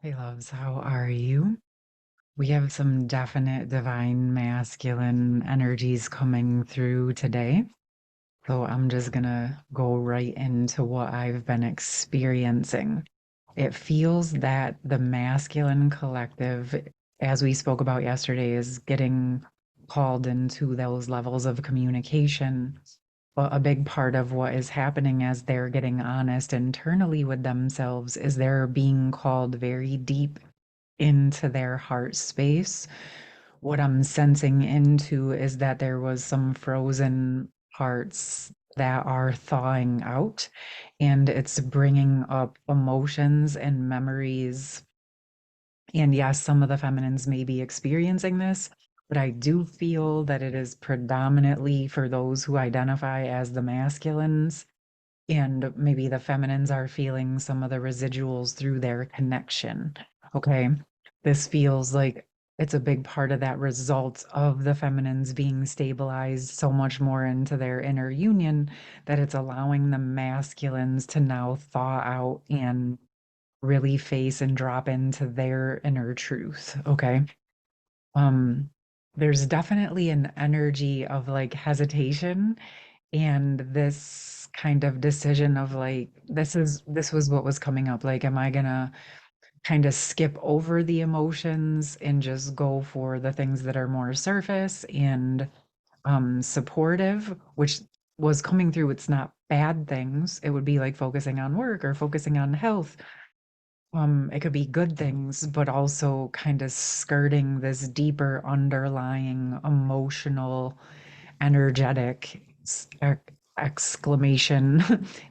Hey loves, how are you? We have some definite divine masculine energies coming through today. So I'm just gonna go right into what I've been experiencing. It feels that the masculine collective, as we spoke about yesterday, is getting called into those levels of communication. But a big part of what is happening as they're getting honest internally with themselves is they're being called very deep into their heart space. What I'm sensing into is that there was some frozen parts that are thawing out, and it's bringing up emotions and memories. And yes, some of the feminines may be experiencing this, but I do feel that it is predominantly for those who identify as the masculines, and maybe the feminines are feeling some of the residuals through their connection. Okay. This feels like it's a big part of that result of the feminines being stabilized so much more into their inner union that it's allowing the masculines to now thaw out and really face and drop into their inner truth. Okay. Um, there's definitely an energy of like hesitation and this kind of decision of like this was what was coming up, like am I gonna kind of skip over the emotions and just go for the things that are more surface and supportive, which was coming through. It's not bad things. It would be like focusing on work or focusing on health. It could be good things, but also kind of skirting this deeper underlying emotional energetic exclamation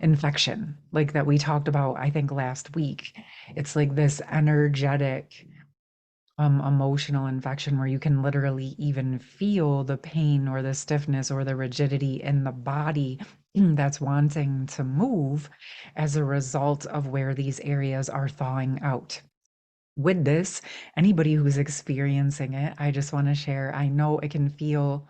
infection, like that we talked about, I think, last week. It's like this energetic, emotional infection where you can literally even feel the pain or the stiffness or the rigidity in the body that's wanting to move as a result of where these areas are thawing out. With this, anybody who's experiencing it, I just want to share, I know it can feel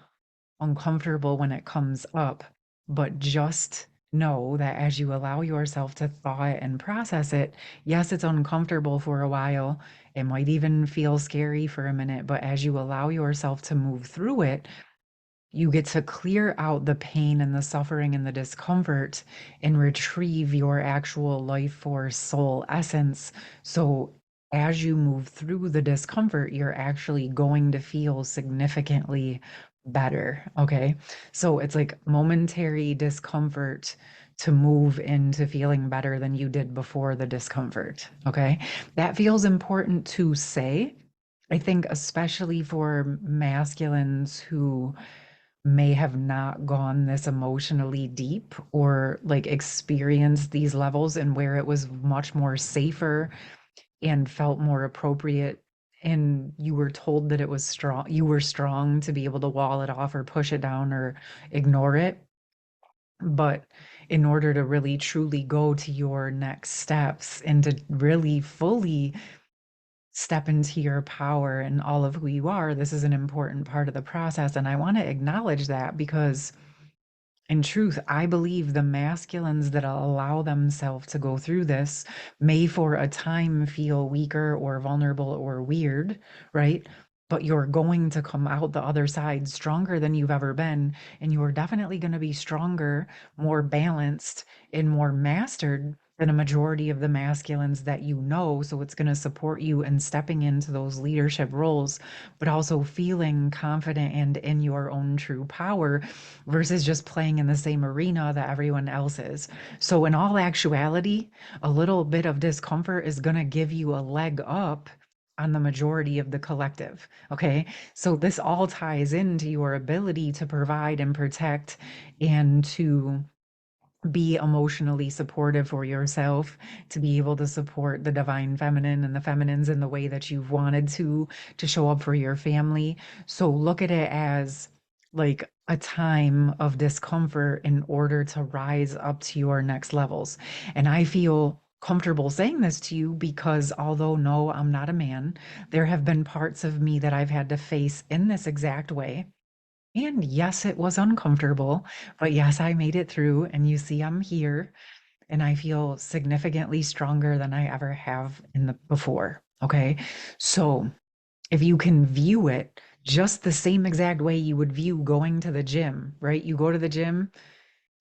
uncomfortable when it comes up, but just know that as you allow yourself to thaw it and process it, yes, it's uncomfortable for a while. It might even feel scary for a minute, but as you allow yourself to move through it, you get to clear out the pain and the suffering and the discomfort and retrieve your actual life force soul essence. So as you move through the discomfort, you're actually going to feel significantly better. Okay. So it's like momentary discomfort to move into feeling better than you did before the discomfort. Okay. That feels important to say. I think, especially for masculines who may have not gone this emotionally deep or like experienced these levels, and where it was much more safer and felt more appropriate, and you were told that it was strong, you were strong to be able to wall it off or push it down or ignore it. But in order to really truly go to your next steps and to really fully step into your power and all of who you are, this is an important part of the process. And I want to acknowledge that because in truth, I believe the masculines that allow themselves to go through this may for a time feel weaker or vulnerable or weird, right? But you're going to come out the other side stronger than you've ever been. And you're definitely going to be stronger, more balanced, and more mastered than a majority of the masculines that you know. So it's going to support you in stepping into those leadership roles, but also feeling confident and in your own true power versus just playing in the same arena that everyone else is. So, in all actuality, a little bit of discomfort is going to give you a leg up on the majority of the collective. Okay. So, this all ties into your ability to provide and protect and to be emotionally supportive for yourself, to be able to support the divine feminine and the feminines in the way that you've wanted to show up for your family. So look at it as like a time of discomfort in order to rise up to your next levels. And I feel comfortable saying this to you because although no, I'm not a man, there have been parts of me that I've had to face in this exact way. And yes, it was uncomfortable, but yes, I made it through. And you see, I'm here and I feel significantly stronger than I ever have in the before. Okay. So if you can view it just the same exact way you would view going to the gym, right? You go to the gym,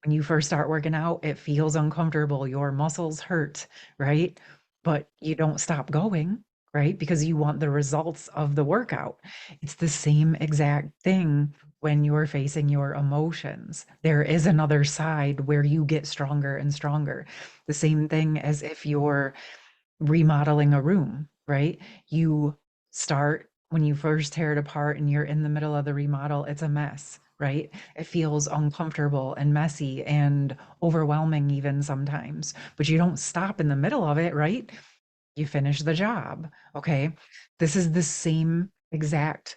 when you first start working out, it feels uncomfortable. Your muscles hurt, right? But you don't stop going, right? Because you want the results of the workout. It's the same exact thing when you're facing your emotions. There is another side where you get stronger and stronger. The same thing as if you're remodeling a room, right? You start when you first tear it apart and you're in the middle of the remodel, it's a mess, right? It feels uncomfortable and messy and overwhelming even sometimes, but you don't stop in the middle of it, right? You finish the job, okay? This is the same exact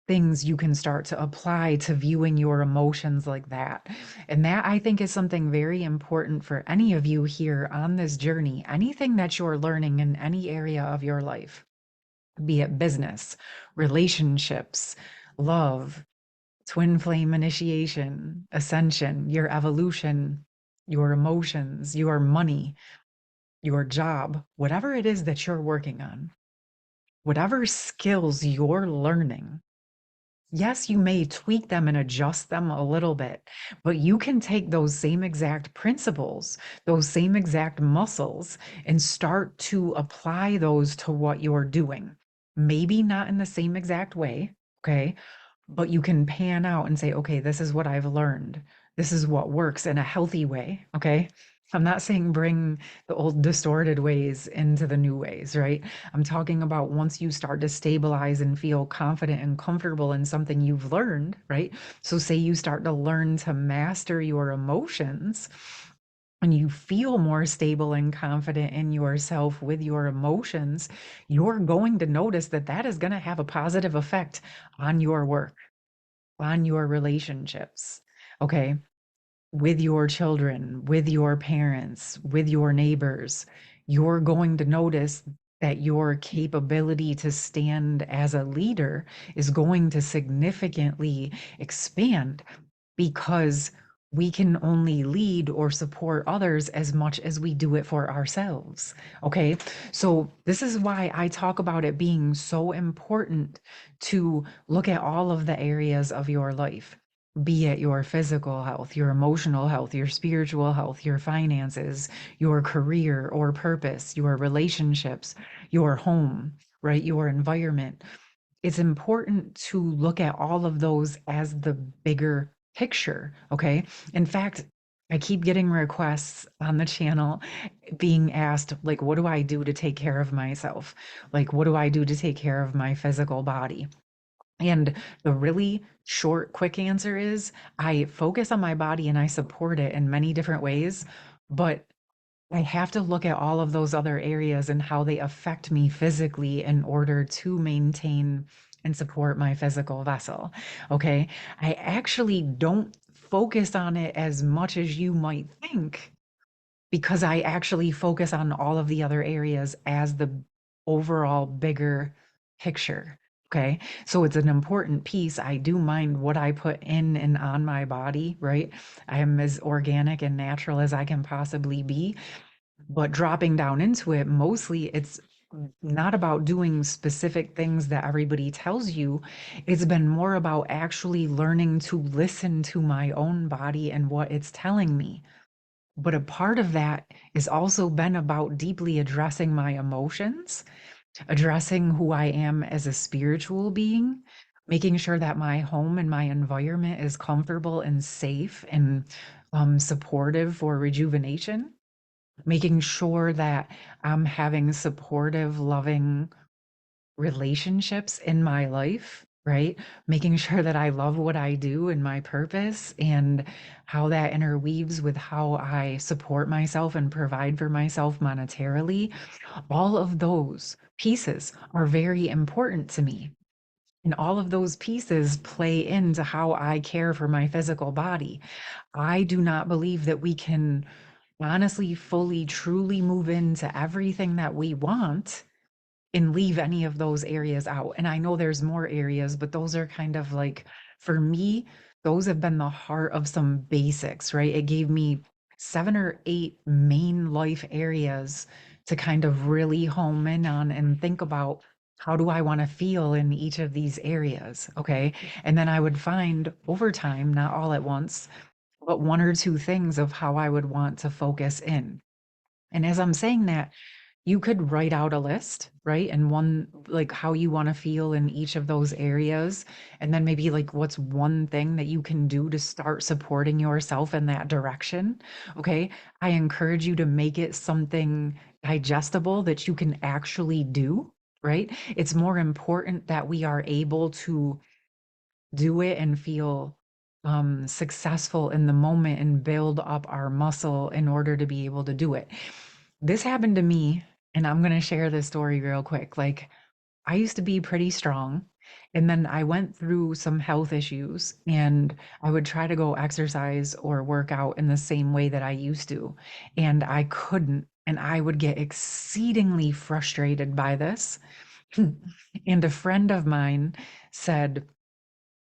things you can start to apply to viewing your emotions like that. And that I think is something very important for any of you here on this journey. Anything that you're learning in any area of your life, be it business, relationships, love, twin flame initiation, ascension, your evolution, your emotions, your money, your job, whatever it is that you're working on, whatever skills you're learning. Yes, you may tweak them and adjust them a little bit, but you can take those same exact principles, those same exact muscles, and start to apply those to what you're doing. Maybe not in the same exact way, okay? But you can pan out and say, okay, this is what I've learned. This is what works in a healthy way, okay? I'm not saying bring the old distorted ways into the new ways, right? I'm talking about once you start to stabilize and feel confident and comfortable in something you've learned, right? So, say you start to learn to master your emotions and you feel more stable and confident in yourself with your emotions, you're going to notice that that is going to have a positive effect on your work, on your relationships. Okay, with your children, with your parents, with your neighbors, you're going to notice that your capability to stand as a leader is going to significantly expand because we can only lead or support others as much as we do it for ourselves. Okay. So, this is why I talk about it being so important to look at all of the areas of your life, be it your physical health, your emotional health, your spiritual health, your finances, your career or purpose, your relationships, your home, right? Your environment. It's important to look at all of those as the bigger picture, okay? In fact, I keep getting requests on the channel being asked, like, what do I do to take care of myself? Like, what do I do to take care of my physical body? And the really short, quick answer is I focus on my body and I support it in many different ways, but I have to look at all of those other areas and how they affect me physically in order to maintain and support my physical vessel. Okay. I actually don't focus on it as much as you might think because I actually focus on all of the other areas as the overall bigger picture. Okay. So it's an important piece. I do mind what I put in and on my body, right? I am as organic and natural as I can possibly be, but dropping down into it, mostly it's not about doing specific things that everybody tells you. It's been more about actually learning to listen to my own body and what it's telling me. But a part of that has also been about deeply addressing my emotions, addressing who I am as a spiritual being, making sure that my home and my environment is comfortable and safe and supportive for rejuvenation, making sure that I'm having supportive, loving relationships in my life, right? Making sure that I love what I do and my purpose and how that interweaves with how I support myself and provide for myself monetarily. All of those pieces are very important to me. And all of those pieces play into how I care for my physical body. I do not believe that we can honestly, fully, truly move into everything that we want and leave any of those areas out. And I know there's more areas, but those are kind of like, for me, those have been the heart of some basics, right? It gave me 7 or 8 main life areas to kind of really home in on and think about how do I want to feel in each of these areas? Okay. And then I would find over time, not all at once, but one or two things of how I would want to focus in. And as I'm saying that, you could write out a list, right? And one, like how you want to feel in each of those areas. And then maybe like what's one thing that you can do to start supporting yourself in that direction. Okay. I encourage you to make it something digestible that you can actually do, right? It's more important that we are able to do it and feel successful in the moment and build up our muscle in order to be able to do it. This happened to me, and I'm going to share this story real quick. Like, I used to be pretty strong, and then I went through some health issues, and I would try to go exercise or work out in the same way that I used to, and I couldn't. And I would get exceedingly frustrated by this. And a friend of mine said,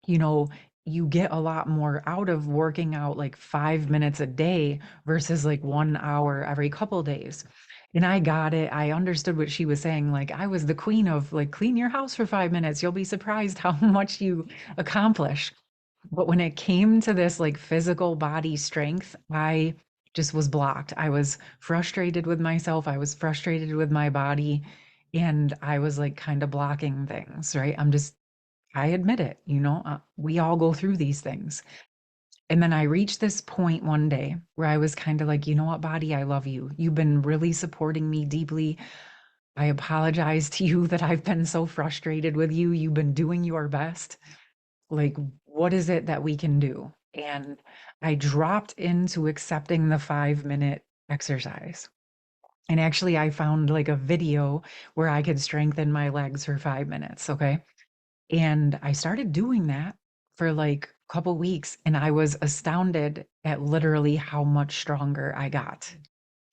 you know, you get a lot more out of working out like 5 minutes a day versus like 1 hour every couple days. And I got it. I understood what she was saying. Like, I was the queen of like, clean your house for 5 minutes. You'll be surprised how much you accomplish. But when it came to this like physical body strength, I just was blocked. I was frustrated with myself. I was frustrated with my body. And I was like kind of blocking things, right? I admit it, we all go through these things. And then I reached this point one day where I was kind of like, you know what, body, I love you. You've been really supporting me deeply. I apologize to you that I've been so frustrated with you. You've been doing your best. Like, what is it that we can do? And I dropped into accepting the 5 minute exercise. And actually, I found like a video where I could strengthen my legs for 5 minutes. Okay. And I started doing that for like a couple weeks, and I was astounded at literally how much stronger I got.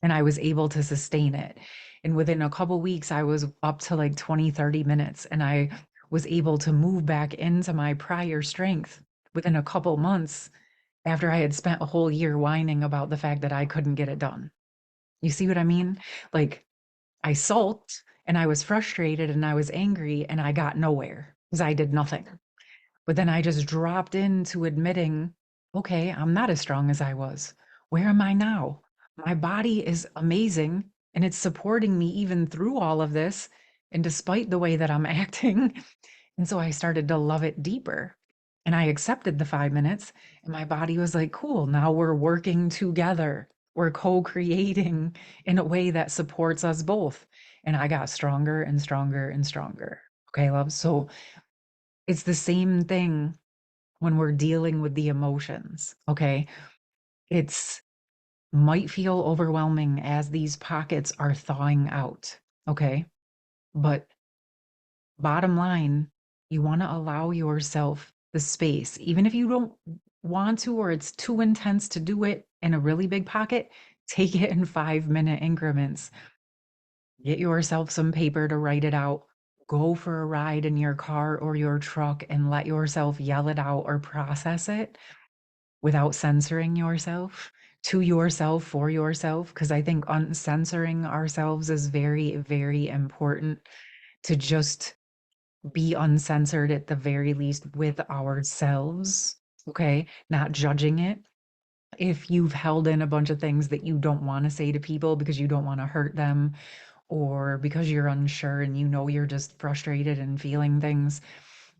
And I was able to sustain it. And within a couple weeks, I was up to like 20, 30 minutes, and I was able to move back into my prior strength within a couple months after I had spent a whole year whining about the fact that I couldn't get it done. You see what I mean? Like, I sulked and I was frustrated and I was angry and I got nowhere because I did nothing. But then I just dropped into admitting, okay, I'm not as strong as I was. Where am I now? My body is amazing and it's supporting me even through all of this. And despite the way that I'm acting, and so I started to love it deeper. And I accepted the 5 minutes, and my body was like, cool, now we're working together. We're co creating in a way that supports us both. And I got stronger and stronger and stronger. Okay, love. So it's the same thing when we're dealing with the emotions. Okay. It's might feel overwhelming as these pockets are thawing out. Okay. But bottom line, you want to allow yourself the space, even if you don't want to, or it's too intense to do it in a really big pocket, take it in 5 minute increments. Get yourself some paper to write it out. Go for a ride in your car or your truck and let yourself yell it out or process it without censoring yourself to yourself for yourself. Because I think uncensoring ourselves is very, very important to just be uncensored at the very least with ourselves, okay? Not judging it. If you've held in a bunch of things that you don't want to say to people because you don't want to hurt them or because you're unsure and you're just frustrated and feeling things,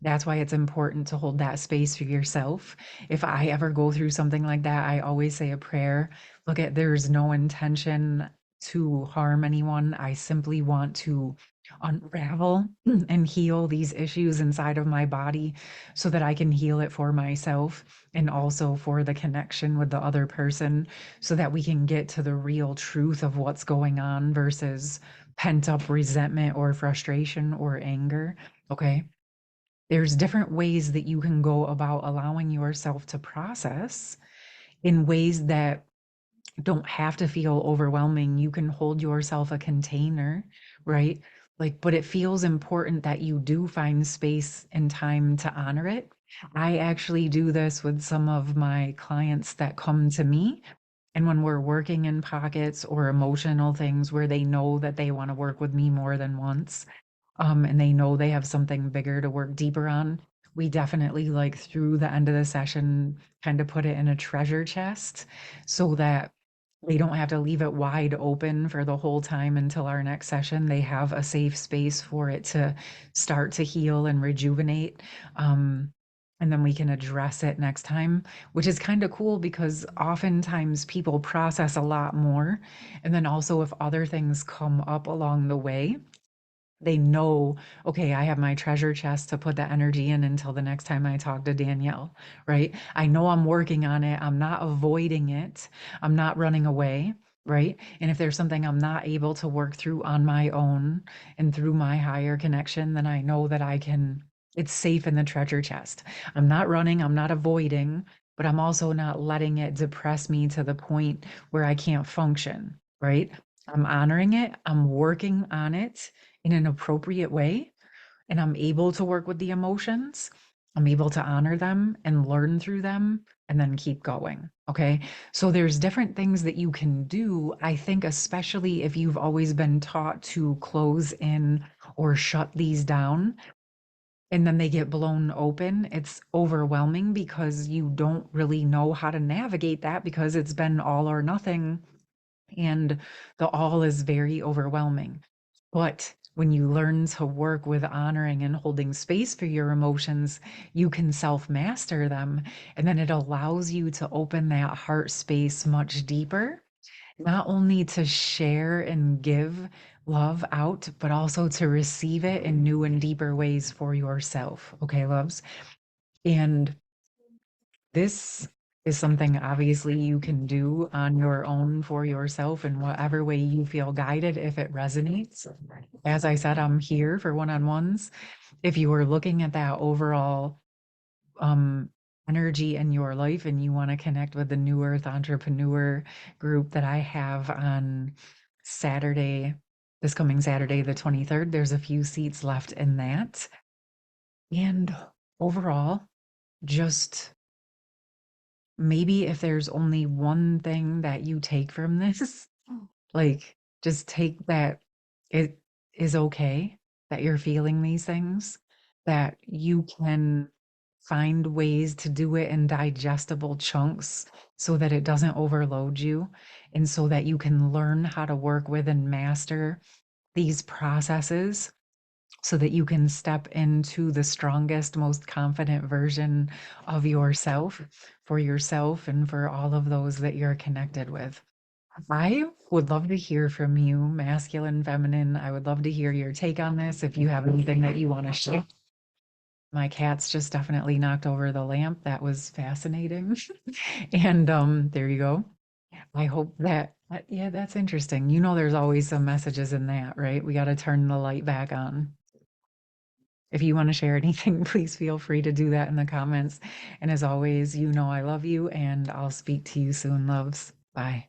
that's why it's important to hold that space for yourself. If I ever go through something like that, I always say a prayer. Look at, there's no intention to harm anyone. I simply want to unravel and heal these issues inside of my body so that I can heal it for myself and also for the connection with the other person so that we can get to the real truth of what's going on versus pent up resentment or frustration or anger. Okay. There's different ways that you can go about allowing yourself to process in ways that don't have to feel overwhelming. You can hold yourself a container, right? Like, but it feels important that you do find space and time to honor it. I actually do this with some of my clients that come to me. And when we're working in pockets or emotional things where they know that they want to work with me more than once, and they know they have something bigger to work deeper on, we definitely like through the end of the session kind of put it in a treasure chest so that they don't have to leave it wide open for the whole time until our next session. They have a safe space for it to start to heal and rejuvenate. Um, and then we can address it next time, which is kind of cool because oftentimes people process a lot more. And then also, if other things come up along the way, they know, okay, I have my treasure chest to put the energy in until the next time I talk to Danielle, right? I know I'm working on it. I'm not avoiding it. I'm not running away, right? And if there's something I'm not able to work through on my own and through my higher connection, then I know that it's safe in the treasure chest. I'm not running, I'm not avoiding, but I'm also not letting it depress me to the point where I can't function, right? I'm honoring it. I'm working on it in an appropriate way, and I'm able to work with the emotions. I'm able to honor them and learn through them and then keep going. Okay. So there's different things that you can do. I think, especially if you've always been taught to close in or shut these down and then they get blown open, it's overwhelming because you don't really know how to navigate that because it's been all or nothing and the all is very overwhelming. But when you learn to work with honoring and holding space for your emotions, you can self master them. And then it allows you to open that heart space much deeper, not only to share and give love out, but also to receive it in new and deeper ways for yourself. Okay, loves? And this is something obviously you can do on your own for yourself in whatever way you feel guided if it resonates. As I said, I'm here for one-on-ones. If you are looking at that overall um, energy in your life and you want to connect with the New Earth Entrepreneur group that I have on Saturday, this coming Saturday, the 23rd, there's a few seats left in that. And overall, just maybe if there's only one thing that you take from this, like just take that it is okay that you're feeling these things, that you can find ways to do it in digestible chunks so that it doesn't overload you, and so that you can learn how to work with and master these processes so that you can step into the strongest, most confident version of yourself and for all of those that you're connected with. I would love to hear from you, masculine, feminine. I would love to hear your take on this if you have anything that you want to share. My cats just definitely knocked over the lamp. That was fascinating. And there you go. I hope that, yeah, that's interesting. You know, there's always some messages in that, right? We got to turn the light back on. If you want to share anything, please feel free to do that in the comments. And as always, you know I love you, and I'll speak to you soon, loves. Bye.